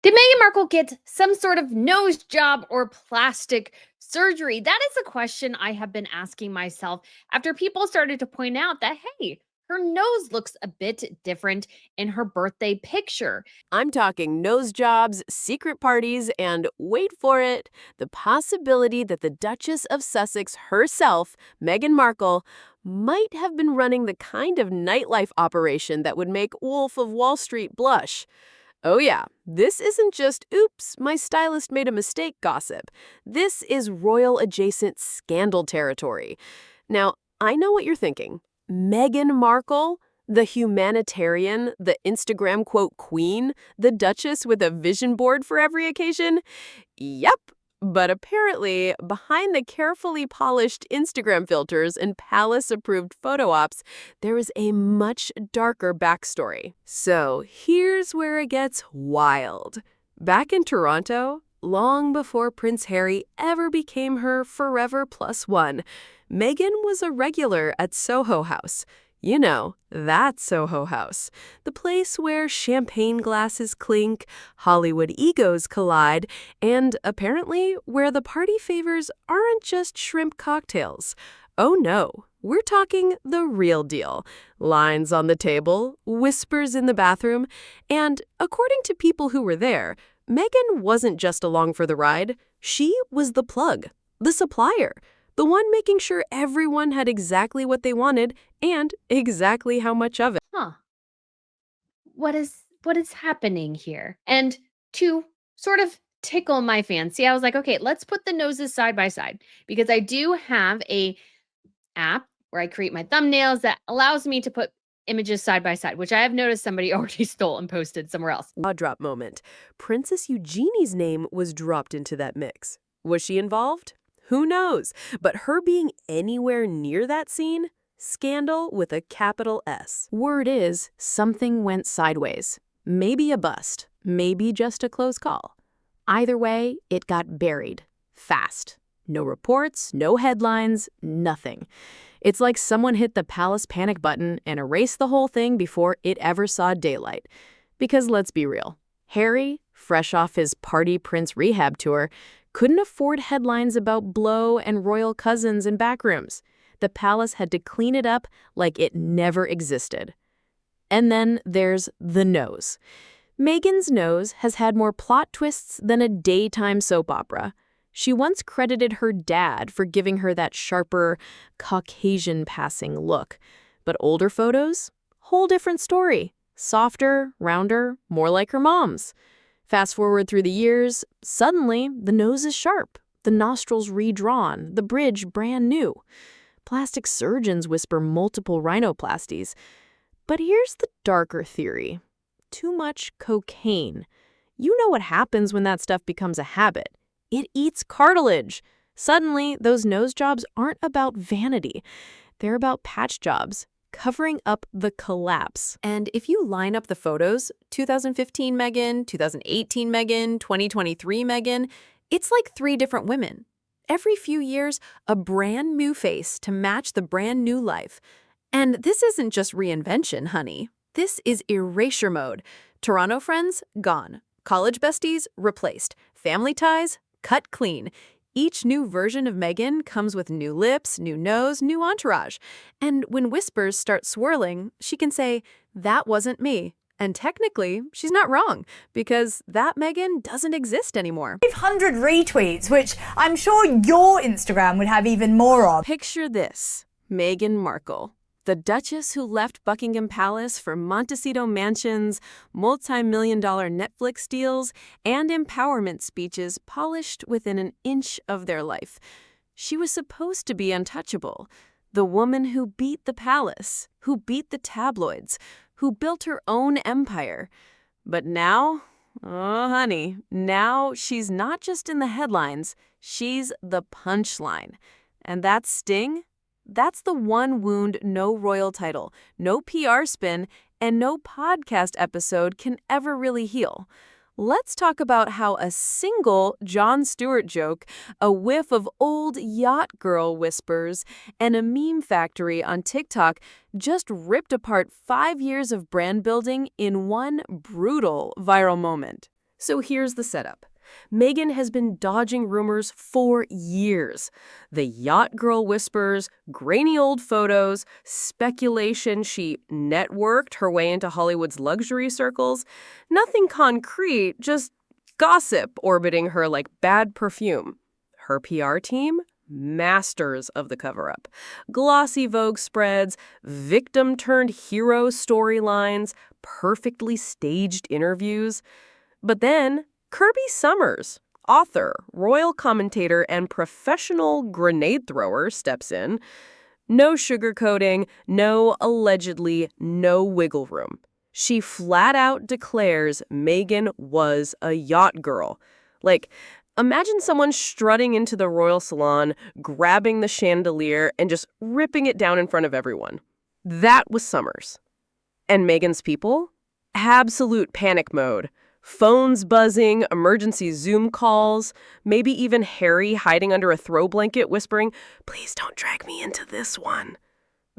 Did Meghan Markle get some sort of nose job or plastic surgery? That is a question I have been asking myself after people started to point out that, hey, her nose looks a bit different in her birthday picture. I'm talking nose jobs, secret parties, and wait for it, the possibility that the Duchess of Sussex herself, Meghan Markle, might have been running the kind of nightlife operation that would make Wolf of Wall Street blush. Oh yeah, this isn't just, oops, my stylist made a mistake gossip. This is royal-adjacent scandal territory. Now, I know what you're thinking. Meghan Markle? The humanitarian, the Instagram quote queen, the Duchess with a vision board for every occasion? Yep. But apparently, behind the carefully polished Instagram filters and palace-approved photo ops, there is a much darker backstory. So here's where it gets wild. Back in Toronto, long before Prince Harry ever became her forever plus one, Meghan was a regular at Soho House. You know, that Soho House, the place where champagne glasses clink, Hollywood egos collide, and apparently where the party favors aren't just shrimp cocktails. Oh no, we're talking the real deal. Lines on the table, whispers in the bathroom, and according to people who were there, Meghan wasn't just along for the ride, she was the plug, the supplier. The one making sure everyone had exactly what they wanted and exactly how much of it. Huh. What is happening here? And to sort of tickle my fancy, I was like, okay, let's put the noses side by side because I do have a app where I create my thumbnails that allows me to put images side by side, which I have noticed somebody already stole and posted somewhere else. Jaw drop moment. Princess Eugenie's name was dropped into that mix. Was she involved? Who knows? But her being anywhere near that scene? Scandal with a capital S. Word is, something went sideways. Maybe a bust. Maybe just a close call. Either way, it got buried. Fast. No reports, no headlines, nothing. It's like someone hit the palace panic button and erased the whole thing before it ever saw daylight. Because let's be real, Harry, fresh off his party prince rehab tour, couldn't afford headlines about blow and royal cousins in backrooms. The palace had to clean it up like it never existed. And then there's the nose. Meghan's nose has had more plot twists than a daytime soap opera. She once credited her dad for giving her that sharper, Caucasian-passing look. But older photos? Whole different story. Softer, rounder, more like her mom's. Fast forward through the years, suddenly the nose is sharp, the nostrils redrawn, the bridge brand new. Plastic surgeons whisper multiple rhinoplasties. But here's the darker theory. Too much cocaine. You know what happens when that stuff becomes a habit. It eats cartilage. Suddenly, those nose jobs aren't about vanity. They're about patch jobs, covering up the collapse. And if you line up the photos, 2015 Meghan, 2018 Meghan, 2023 Meghan, it's like 3 different women. Every few years, a brand new face to match the brand new life. And this isn't just reinvention, honey. This is erasure mode. Toronto friends, gone. College besties, replaced. Family ties, cut clean. Each new version of Meghan comes with new lips, new nose, new entourage. And when whispers start swirling, she can say, "That wasn't me." And technically, she's not wrong, because that Meghan doesn't exist anymore. 500 retweets, which I'm sure your Instagram would have even more of. Picture this, Meghan Markle, the Duchess who left Buckingham Palace for Montecito mansions, multi-million-dollar Netflix deals, and empowerment speeches polished within an inch of their life. She was supposed to be untouchable, the woman who beat the palace, who beat the tabloids, who built her own empire. But now, oh honey, now she's not just in the headlines, she's the punchline. And that sting? That's the one wound no royal title, no PR spin, and no podcast episode can ever really heal. Let's talk about how a single Jon Stewart joke, a whiff of old yacht girl whispers, and a meme factory on TikTok just ripped apart 5 years of brand building in one brutal viral moment. So here's the setup. Meghan has been dodging rumors for years. The yacht girl whispers, grainy old photos, speculation she networked her way into Hollywood's luxury circles. Nothing concrete, just gossip orbiting her like bad perfume. Her PR team? Masters of the cover-up. Glossy Vogue spreads, victim-turned-hero storylines, perfectly staged interviews. But then Kirby Summers, author, royal commentator, and professional grenade thrower, steps in. No sugarcoating, no allegedly, no wiggle room. She flat out declares Meghan was a yacht girl. Like, imagine someone strutting into the royal salon, grabbing the chandelier, and just ripping it down in front of everyone. That was Summers. And Meghan's people? Absolute panic mode. Phones buzzing, emergency Zoom calls, maybe even Harry hiding under a throw blanket whispering, "Please don't drag me into this one."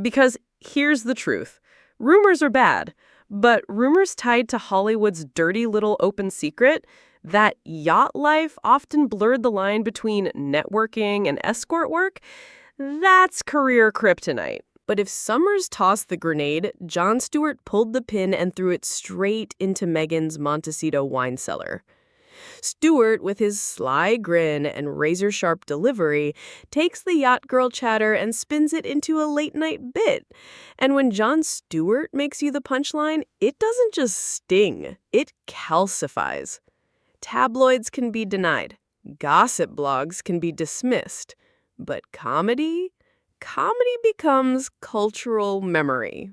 Because here's the truth. Rumors are bad, but rumors tied to Hollywood's dirty little open secret, that yacht life often blurred the line between networking and escort work, that's career kryptonite. But if Summers tossed the grenade, Jon Stewart pulled the pin and threw it straight into Meghan's Montecito wine cellar. Stewart, with his sly grin and razor-sharp delivery, takes the yacht girl chatter and spins it into a late-night bit. And when Jon Stewart makes you the punchline, it doesn't just sting, it calcifies. Tabloids can be denied. Gossip blogs can be dismissed. But comedy? Comedy becomes cultural memory.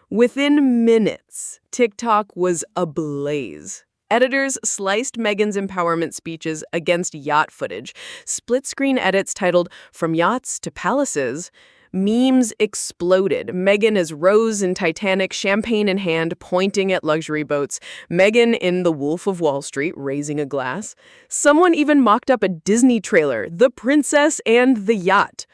Within minutes, TikTok was ablaze. Editors sliced Meghan's empowerment speeches against yacht footage, split-screen edits titled "From Yachts to Palaces." Memes exploded. Meghan as Rose in Titanic, champagne in hand, pointing at luxury boats. Meghan in The Wolf of Wall Street, raising a glass. Someone even mocked up a Disney trailer, The Princess and the Yacht.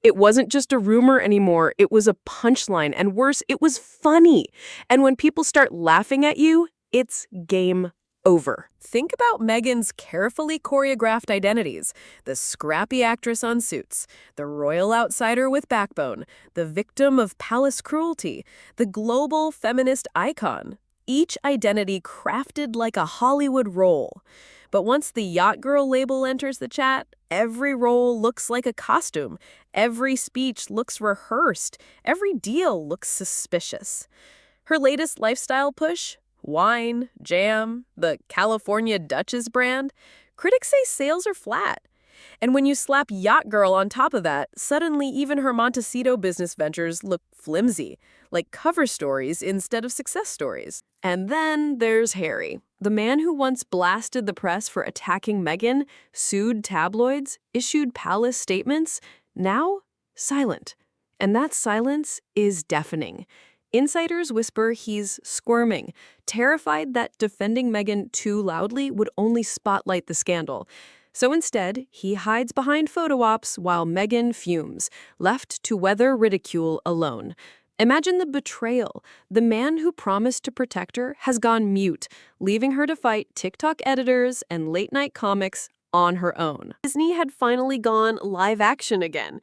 It wasn't just a rumor anymore, it was a punchline, and worse, it was funny. And when people start laughing at you, it's game over. Think about Meghan's carefully choreographed identities. The scrappy actress on Suits, the royal outsider with backbone, the victim of palace cruelty, the global feminist icon. Each identity crafted like a Hollywood role. But once the yacht girl label enters the chat, every role looks like a costume. Every speech looks rehearsed. Every deal looks suspicious. Her latest lifestyle push? Wine, jam, the California Duchess brand? Critics say sales are flat. And when you slap Yacht Girl on top of that, suddenly even her Montecito business ventures look flimsy, like cover stories instead of success stories. And then there's Harry, the man who once blasted the press for attacking Meghan, sued tabloids, issued palace statements, now silent. And that silence is deafening. Insiders whisper he's squirming, terrified that defending Meghan too loudly would only spotlight the scandal. So instead, he hides behind photo ops while Meghan fumes, left to weather ridicule alone. Imagine the betrayal. The man who promised to protect her has gone mute, leaving her to fight TikTok editors and late-night comics on her own. Disney had finally gone live action again.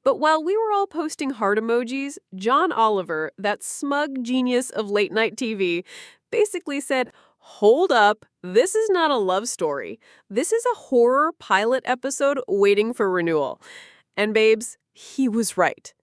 But while we were all posting heart emojis, John Oliver, that smug genius of late-night TV, basically said, "Hold up, this is not a love story. This is a horror pilot episode waiting for renewal." And babes, he was right.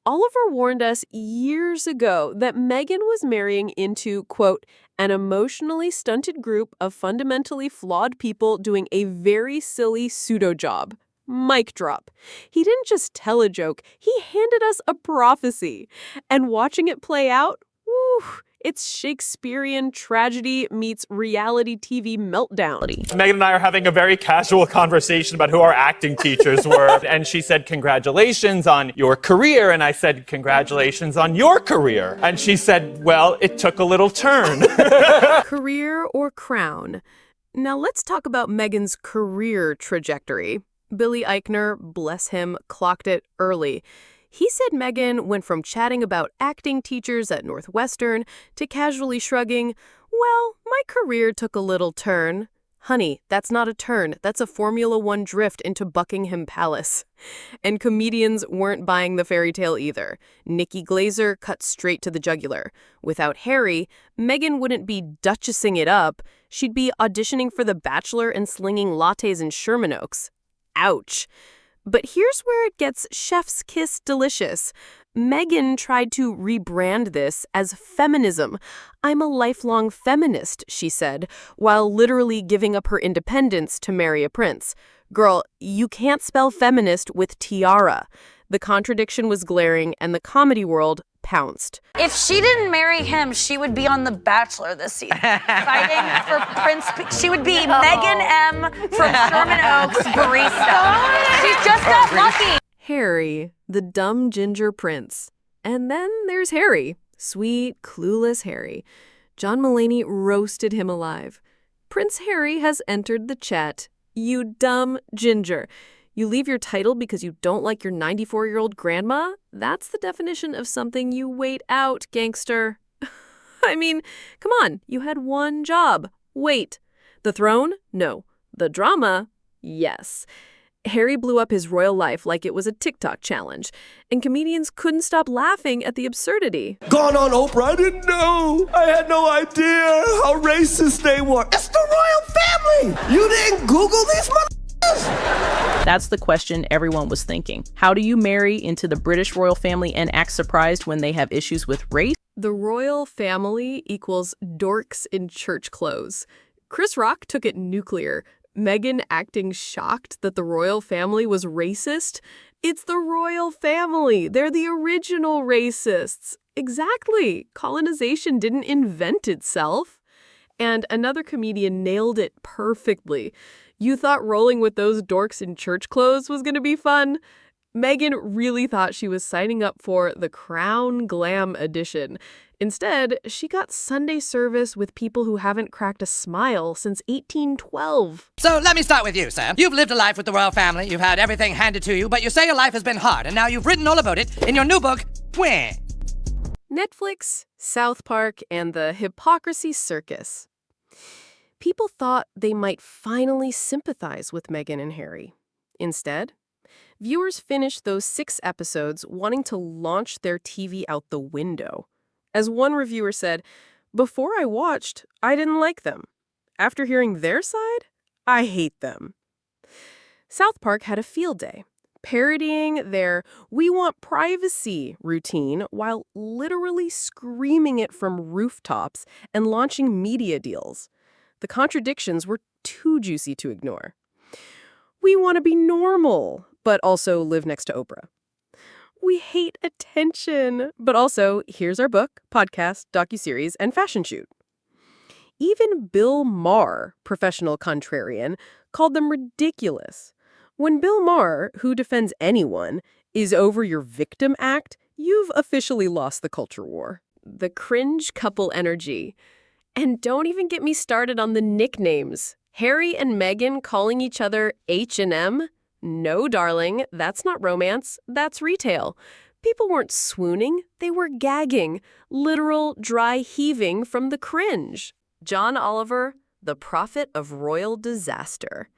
Oliver warned us years ago that Meghan was marrying into, quote, "an emotionally stunted group of fundamentally flawed people doing a very silly pseudo-job." Mic drop. He didn't just tell a joke, he handed us a prophecy. And watching it play out, woo, it's Shakespearean tragedy meets reality TV meltdown. Meghan and I are having a very casual conversation about who our acting teachers were. And she said, "Congratulations on your career." And I said, "Congratulations on your career." And she said, "Well, it took a little turn." Career or crown? Now let's talk about Meghan's career trajectory. Billy Eichner, bless him, clocked it early. He said Meghan went from chatting about acting teachers at Northwestern to casually shrugging, "Well, my career took a little turn." Honey, that's not a turn. That's a Formula One drift into Buckingham Palace. And comedians weren't buying the fairy tale either. Nikki Glaser cut straight to the jugular. Without Harry, Meghan wouldn't be duchessing it up. She'd be auditioning for The Bachelor and slinging lattes in Sherman Oaks. Ouch. But here's where it gets chef's kiss delicious. Meghan tried to rebrand this as feminism. "I'm a lifelong feminist," she said, while literally giving up her independence to marry a prince. Girl, you can't spell feminist with tiara. The contradiction was glaring, and the comedy world pounced. If she didn't marry him, she would be on The Bachelor this season, fighting for Prince. She would be Meghan M. from Sherman Oaks barista. She's just that lucky. Harry, the dumb ginger prince. And then there's Harry, sweet, clueless Harry. John Mulaney roasted him alive. Prince Harry has entered the chat. You dumb ginger. You leave your title because you don't like your 94-year-old grandma? That's the definition of something you wait out, gangster. I mean, come on, you had one job. Wait. The throne? No. The drama? Yes. Harry blew up his royal life like it was a TikTok challenge, and comedians couldn't stop laughing at the absurdity. Gone on Oprah, I didn't know. I had no idea how racist they were. It's the royal family. You didn't Google these motherfuckers? That's the question everyone was thinking. How do you marry into the British royal family and act surprised when they have issues with race? The royal family equals dorks in church clothes. Chris Rock took it nuclear. Meghan acting shocked that the royal family was racist. It's the royal family. They're the original racists. Exactly. Colonization didn't invent itself. And another comedian nailed it perfectly. You thought rolling with those dorks in church clothes was going to be fun? Meghan really thought she was signing up for the Crown Glam edition. Instead, she got Sunday service with people who haven't cracked a smile since 1812. So let me start with you, Sam. You've lived a life with the royal family, you've had everything handed to you, but you say your life has been hard, and now you've written all about it in your new book, When? Netflix, South Park, and the Hypocrisy Circus. People thought they might finally sympathize with Meghan and Harry. Instead, viewers finished those 6 episodes wanting to launch their TV out the window. As one reviewer said, "Before I watched, I didn't like them. After hearing their side, I hate them." South Park had a field day, parodying their "we want privacy" routine while literally screaming it from rooftops and launching media deals. The contradictions were too juicy to ignore. We want to be normal, but also live next to Oprah. We hate attention, but also here's our book, podcast, docuseries, and fashion shoot. Even Bill Maher, professional contrarian, called them ridiculous. When Bill Maher, who defends anyone, is over your victim act, you've officially lost the culture war. The cringe couple energy. And don't even get me started on the nicknames. Harry and Meghan calling each other H&M? No, darling, that's not romance, that's retail. People weren't swooning, they were gagging, literal dry heaving from the cringe. John Oliver, the prophet of royal disaster.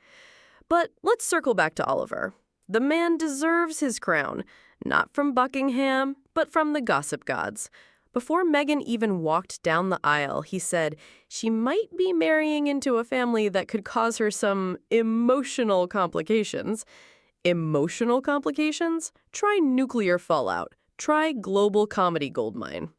But let's circle back to Oliver. The man deserves his crown, not from Buckingham, but from the gossip gods. Before Meghan even walked down the aisle, he said she might be marrying into a family that could cause her some emotional complications. Emotional complications? Try nuclear fallout. Try global comedy goldmine.